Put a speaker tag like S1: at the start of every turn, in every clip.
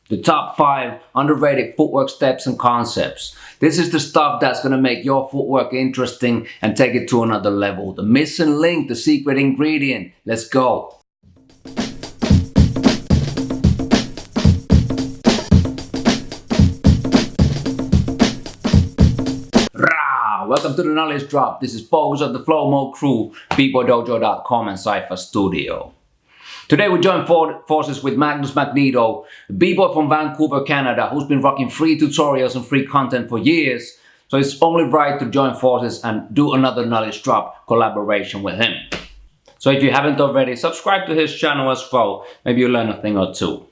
S1: The top 5 underrated footwork steps and concepts. This is the stuff that's going to make your footwork interesting and take it to another level. The missing link, the secret ingredient. Let's go. Welcome to the Knowledge Drop. This is Focus of the Flow Mode crew, BBoyDojo.com and Cypher Studio. Today we join forces with Magnus Magneto, a b-boy from Vancouver, Canada, who's been rocking free tutorials and free content for years. So it's only right to join forces and do another Knowledge Drop collaboration with him. So if you haven't already, subscribe to his channel as well. Maybe you'll learn a thing or two.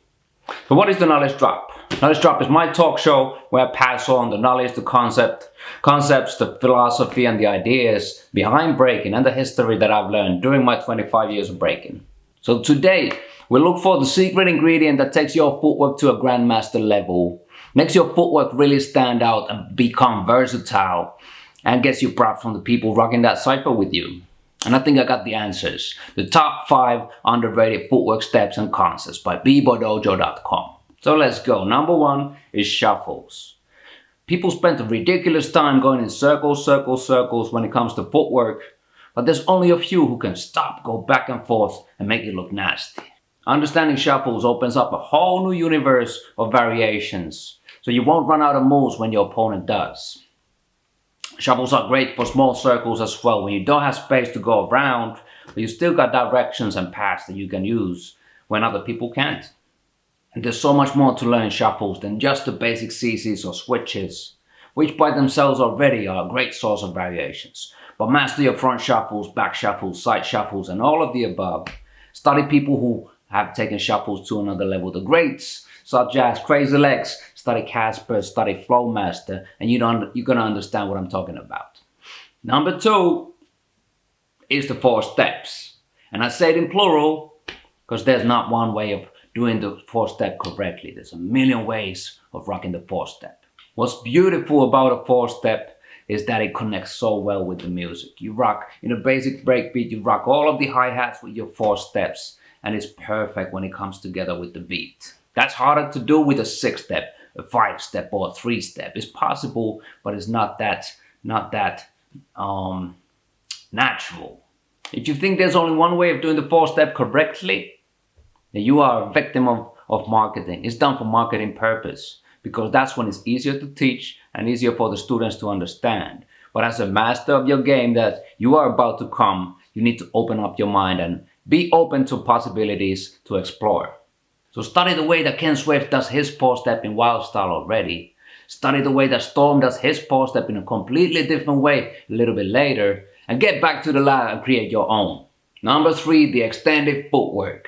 S1: So what is the Knowledge Drop? Knowledge Drop is my talk show where I pass on the knowledge, the concepts, the philosophy and the ideas behind breaking and the history that I've learned during my 25 years of breaking. So today, we'll look for the secret ingredient that takes your footwork to a grandmaster level, makes your footwork really stand out and become versatile, and gets you proud from the people rocking that cypher with you. And I think I got the answers. The top 5 underrated footwork steps and concepts by BBoyDojo.com. So let's go. Number 1 is shuffles. People spend a ridiculous time going in circles when it comes to footwork, but there's only a few who can stop, go back and forth, and make it look nasty. Understanding shuffles opens up a whole new universe of variations, so you won't run out of moves when your opponent does. Shuffles are great for small circles as well, when you don't have space to go around, but you still got directions and paths that you can use when other people can't. And there's so much more to learn in shuffles than just the basic CCs or switches, which by themselves already are a great source of variations. But master your front shuffles, back shuffles, side shuffles, and all of the above. Study people who have taken shuffles to another level. The greats, such as Crazy Legs, study Casper, study Flowmaster, and you're going to understand what I'm talking about. Number 2 is the 4 steps. And I say it in plural because there's not one way of doing the 4-step correctly. There's a million ways of rocking the 4-step. What's beautiful about a 4-step is that it connects so well with the music. You rock in a basic breakbeat, you rock all of the hi-hats with your 4 steps, and it's perfect when it comes together with the beat. That's harder to do with a 6-step, a 5-step, or a 3-step. It's possible, but it's not that natural. If you think there's only one way of doing the 4-step correctly, then you are a victim of marketing. It's done for marketing purpose, because that's when it's easier to teach and easier for the students to understand. But as a master of your game that you are about to come, you need to open up your mind and be open to possibilities to explore. So study the way that Ken Swift does his 4-step in Wild Style already. Study the way that Storm does his 4-step in a completely different way a little bit later, and get back to the lab and create your own. Number 3, the extended footwork.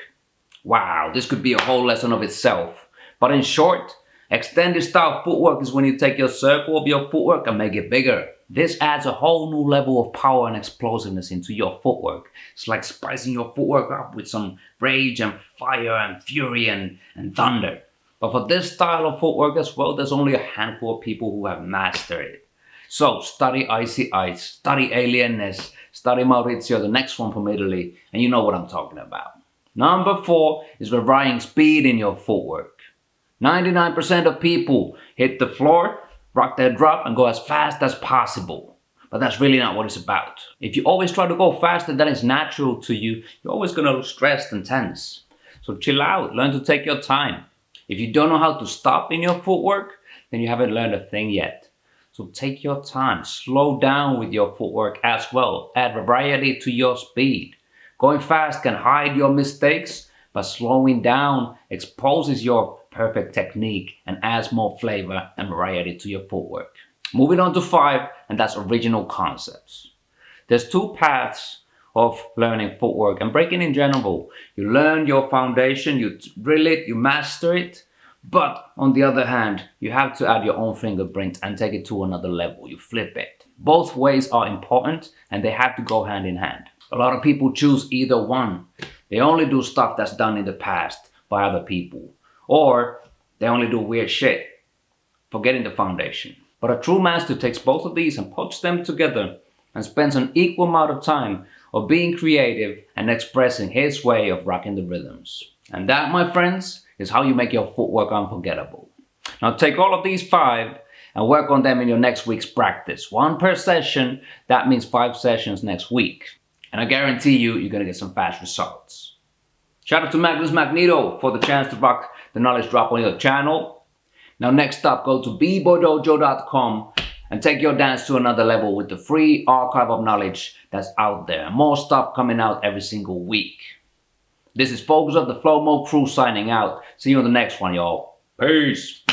S1: Wow, this could be a whole lesson of itself. But in short, extended style footwork is when you take your circle of your footwork and make it bigger. This adds a whole new level of power and explosiveness into your footwork. It's like spicing your footwork up with some rage and fire and fury and thunder. But for this style of footwork as well, there's only a handful of people who have mastered it. So study Icy Ice, study Alienness, study Maurizio, the next one from Italy, and you know what I'm talking about. Number 4 is varying speed in your footwork. 99% of people hit the floor, rock their drop, and go as fast as possible. But that's really not what it's about. If you always try to go faster than is natural to you, you're always going to look stressed and tense. So chill out, learn to take your time. If you don't know how to stop in your footwork, then you haven't learned a thing yet. So take your time, slow down with your footwork as well. Add variety to your speed. Going fast can hide your mistakes, but slowing down exposes your perfect technique and adds more flavor and variety to your footwork. Moving on to 5, and that's original concepts. There's 2 paths of learning footwork and breaking in general. You learn your foundation, you drill it, you master it, but on the other hand, you have to add your own fingerprint and take it to another level. You flip it. Both ways are important and they have to go hand in hand. A lot of people choose either one. They only do stuff that's done in the past by other people. Or they only do weird shit, forgetting the foundation. But a true master takes both of these and puts them together and spends an equal amount of time of being creative and expressing his way of rocking the rhythms. And that, my friends, is how you make your footwork unforgettable. Now take all of these 5 and work on them in your next week's practice. 1 per session, that means 5 sessions next week. And I guarantee you, you're gonna get some fast results. Shout out to Magnus Magneto for the chance to rock the knowledge drop on your channel. Now next up, go to bboydojo.com and take your dance to another level with the free archive of knowledge that's out there. More stuff coming out every single week. This is Focus of the Flow Mo crew signing out. See you on the next one, y'all. Peace.